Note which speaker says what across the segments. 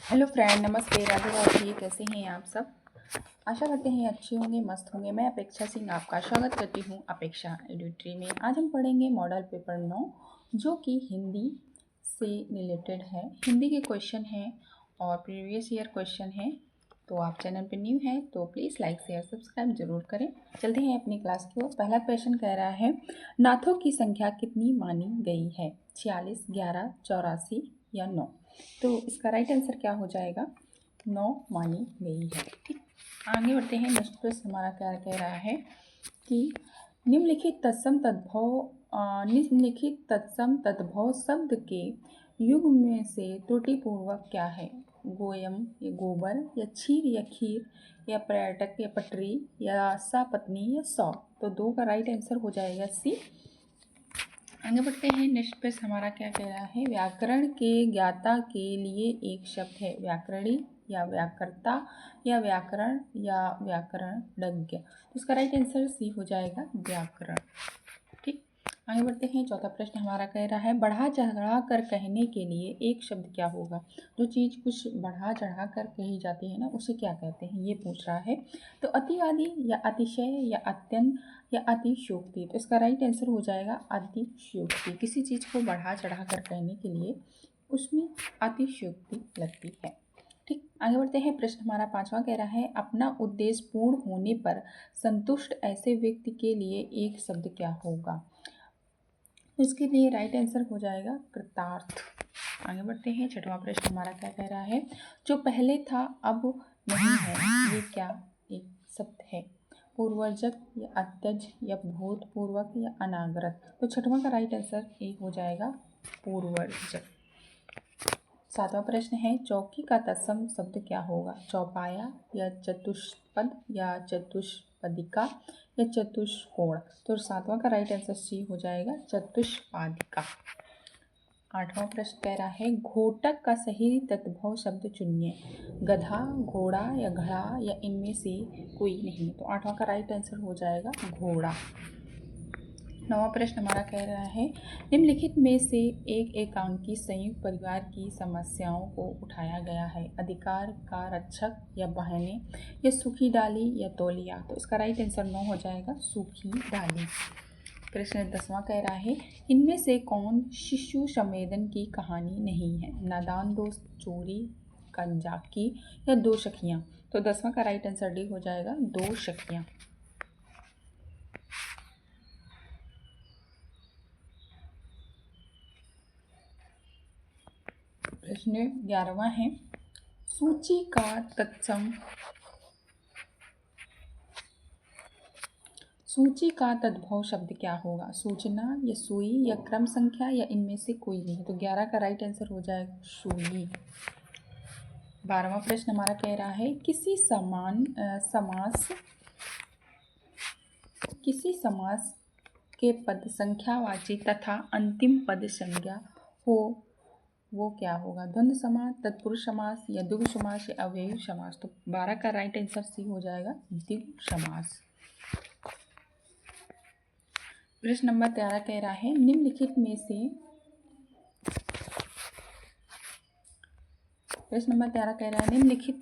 Speaker 1: Hello friend, नमस्ते, राधे राधे। कैसे हैं आप सब? आशा करते हैं अच्छे होंगे, मस्त होंगे। मैं अपेक्षा सिंह आपका स्वागत करती हूँ अपेक्षा एडिटरी में। आज हम पढ़ेंगे मॉडल पेपर 9 जो कि हिंदी से रिलेटेड है। हिंदी के क्वेश्चन हैं और प्रीवियस ईयर क्वेश्चन हैं। तो आप चैनल पर न्यू हैं तो प्लीज़ लाइक शेयर सब्सक्राइब जरूर करें। चलते हैं अपनी क्लास की ओर। पहला क्वेश्चन कह रहा है, नाथों की संख्या कितनी मानी गई है? 46, 11, 84 या 9? तो इसका राइट आंसर क्या हो जाएगा? 9 मानी गई है। ठीक, आगे बढ़ते हैं। नेक्स्ट प्रश्न हमारा क्या कह रहा है कि निम्नलिखित तत्सम तद्भव शब्द के युग में से त्रुटिपूर्वक क्या है? गोयम या गोबर या क्षीर या खीर या पर्यटक या पटरी या सा पत्नी या सौ? तो 2 का राइट आंसर हो जाएगा सी। आगे बढ़ते हैं। नेक्स्ट प्रश्न हमारा क्या कह रहा है, व्याकरण के ज्ञाता के लिए एक शब्द है। व्याकरणी या व्याकर्ता या व्याकरण या व्याकरणज्ञ? तो इसका राइट आंसर सी हो जाएगा, व्याकरण। ठीक, आगे बढ़ते हैं। चौथा प्रश्न हमारा कह रहा है, बढ़ा चढ़ा कर कहने के लिए एक शब्द क्या होगा? जो चीज़ कुछ बढ़ा चढ़ा कर कही जाती है ना, उसे क्या कहते हैं, ये पूछ रहा है। तो अतिवादी या अतिशय या अत्यंत या अतिशयोक्ति? तो इसका राइट आंसर हो जाएगा अतिशयोक्ति। किसी चीज़ को बढ़ा चढ़ा कर कहने के लिए उसमें अतिशयोक्ति लगती है। ठीक, आगे बढ़ते हैं। प्रश्न हमारा 5वां कह रहा है, अपना उद्देश्य पूर्ण होने पर संतुष्ट ऐसे व्यक्ति के लिए एक शब्द क्या होगा? इसके लिए राइट आंसर हो जाएगा कृतार्थ। आगे बढ़ते हैं। 6वां प्रश्न हमारा क्या कह रहा है, जो पहले था अब नहीं है, ये क्या एक शब्द है? पूर्वजक या अत्यज या भूतपूर्वक या अनागरत? तो 6वां का राइट आंसर ए हो जाएगा, पूर्वजक। 7वां प्रश्न है, चौकी का तत्सम शब्द क्या होगा? चौपाया या चतुष्पद या चतुष्पदिका या चतुष्कोण? तो 7वां का राइट आंसर सी हो जाएगा, चतुष्पादिका। 8वां प्रश्न कह रहा है, घोटक का सही तद्भव शब्द चुनिए। गधा, घोड़ा या घड़ा या इनमें से कोई नहीं? तो 8वां का राइट आंसर हो जाएगा, घोड़ा। 9वां प्रश्न हमारा कह रहा है, निम्नलिखित में से एक एकांकी संयुक्त परिवार की समस्याओं को उठाया गया है। अधिकार का रक्षक या बहने या सूखी डाली या तौलिया? तो इसका राइट आंसर 9 हो जाएगा, सूखी डाली। प्रश्न 10वां कह रहा है, इनमें से कौन शिशु संवेदन की कहानी नहीं है? नादान दोस्त, चोरी, कंजाकी या दो सखियाँ? तो 10वां का राइट आंसर डी हो जाएगा, दो सखियाँ। प्रश्न 11वां है, सूची का तद्भव शब्द क्या होगा? सूचना या सुई या क्रम संख्या या इनमें से कोई नहीं? तो 11 का राइट आंसर हो जाएगा, सुई। 12वां प्रश्न हमारा कह रहा है, किसी समास के पद संख्यावाची तथा अंतिम पद संज्ञा हो, वो क्या होगा? द्वंद्व समास, तत्पुरुष समास या द्विगु समास या अव्ययी समास? तो 12 का राइट आंसर सी हो जाएगा, द्विगु समास। प्रश्न नंबर 13 कह रहा है, निम्नलिखित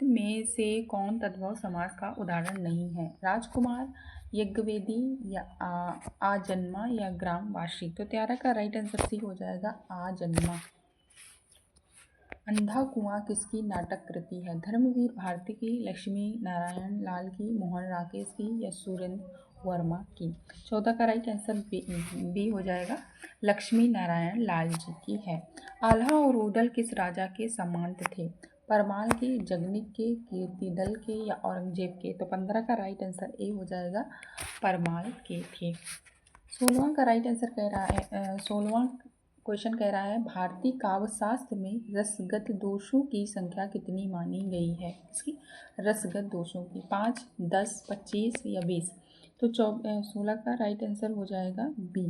Speaker 1: में से कौन तद्भव समास का उदाहरण नहीं है? राजकुमार, यज्ञवेदी या आजन्मा या ग्रामवासी? तो 13 का राइट आंसर सी हो जाएगा, आजन्मा। अंधा कुआं किसकी नाटक कृति है? धर्मवीर भारती की, लक्ष्मी नारायण लाल की, मोहन राकेश की या सुरेंद्र वर्मा की? 14 का राइट आंसर बी हो जाएगा, लक्ष्मी नारायण लाल जी की है। आल्हा और ऊदल किस राजा के सामंत थे? परमाल के, जगनिक के, कीर्तिदल के या औरंगजेब के? तो 15 का राइट आंसर ए हो जाएगा, परमाल के थे। 16वां का राइट आंसर कह रहा है, 16वां क्वेश्चन कह रहा है, भारतीय काव्यशास्त्र में रसगत दोषों की संख्या कितनी मानी गई है? इसकी रसगत दोषों की 5, 10, 25 या 20? तो 16 का राइट आंसर हो जाएगा बी।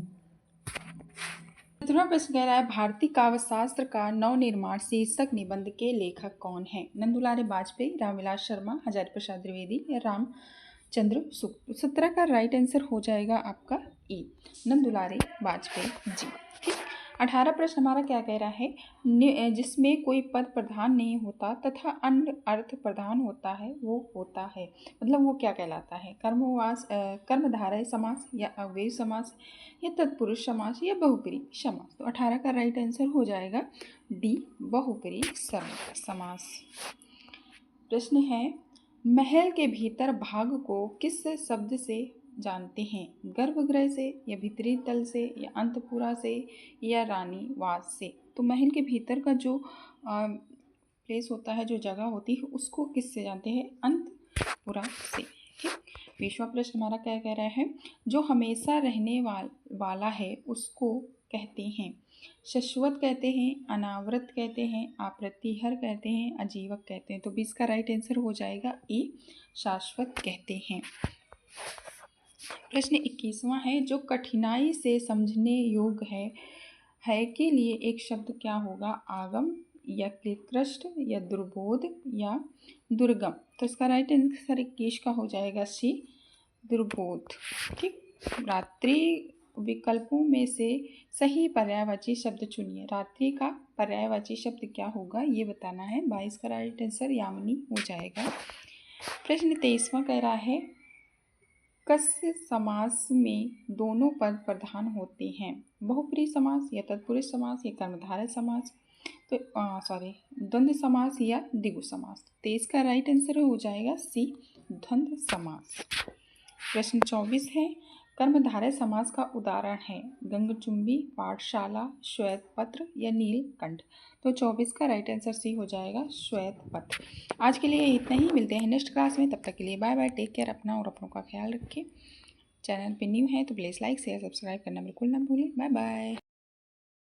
Speaker 1: 17वां प्रश्न कह रहा है, भारतीय काव्यशास्त्र का नवनिर्माण शीर्षक निबंध के लेखक कौन है? नंदुलारे वाजपेयी, रामविलास शर्मा, हजारी प्रसाद द्विवेदी या रामचंद्र शुक्ल? 17 का राइट आंसर हो जाएगा आपका ई, नंदुलारे वाजपेयी जी। ठीक, 18 प्रश्न हमारा क्या कह रहा है, जिसमें कोई पद प्रधान नहीं होता तथा अन्य अर्थ प्रधान होता है वो होता है, मतलब वो क्या कहलाता है, कर्मधारय समास या अव्ययी समास या तत्पुरुष समास या बहुब्रीहि समास। तो 18 का राइट आंसर हो जाएगा डी, बहुब्रीहि समास। प्रश्न है, महल के भीतर भाग को किस शब्द से जानते हैं, गर्भगृह से या भीतरी तल से या अंतपुरा से या रानी वास से। तो महल के भीतर का जो प्लेस होता है, जो जगह होती है, उसको किससे जानते हैं, अंतपुरा से। ठीक। 20वां प्रश्न हमारा क्या कह रहा है, जो हमेशा रहने वाला है उसको कहते हैं, शाश्वत कहते हैं, अनावृत कहते हैं, अप्रतिहर कहते हैं, आजीवक कहते हैं। तो 20 का राइट आंसर हो जाएगा ए, शाश्वत कहते हैं। प्रश्न 21वां है, जो कठिनाई से समझने योग्य है के लिए एक शब्द क्या होगा, आगम या कृष्ट या दुर्बोध या दुर्गम। तो इसका राइट आंसर 21 का हो जाएगा सी, दुर्बोध। ठीक। रात्रि विकल्पों में से सही पर्यायवाची शब्द चुनिए। रात्रि का पर्यायवाची शब्द क्या होगा ये बताना है। 22 का राइट आंसर यामिनी हो जाएगा। प्रश्न 23वां कह रहा है, कस्य समास में दोनों पद प्रधान होते हैं, बहुब्रीहि समास या तत्पुरुष समास या कर्मधारय समास। तो द्वंद्व समास या द्विगु समास। 23 का राइट आंसर हो जाएगा सी, द्वंद्व समास। प्रश्न 24 है, कर्मधारय समास का उदाहरण है, गंगचुंबी, पाठशाला, श्वेत पत्र या नीलकंठ। तो 24 का राइट आंसर सी हो जाएगा, श्वेत पत्र। आज के लिए इतना ही, मिलते हैं नेक्स्ट क्लास में, तब तक के लिए बाय बाय, टेक केयर, अपना और अपनों का ख्याल रखें। चैनल पे न्यू है तो प्लीज़ लाइक शेयर सब्सक्राइब करना बिल्कुल ना भूलें। Bye bye.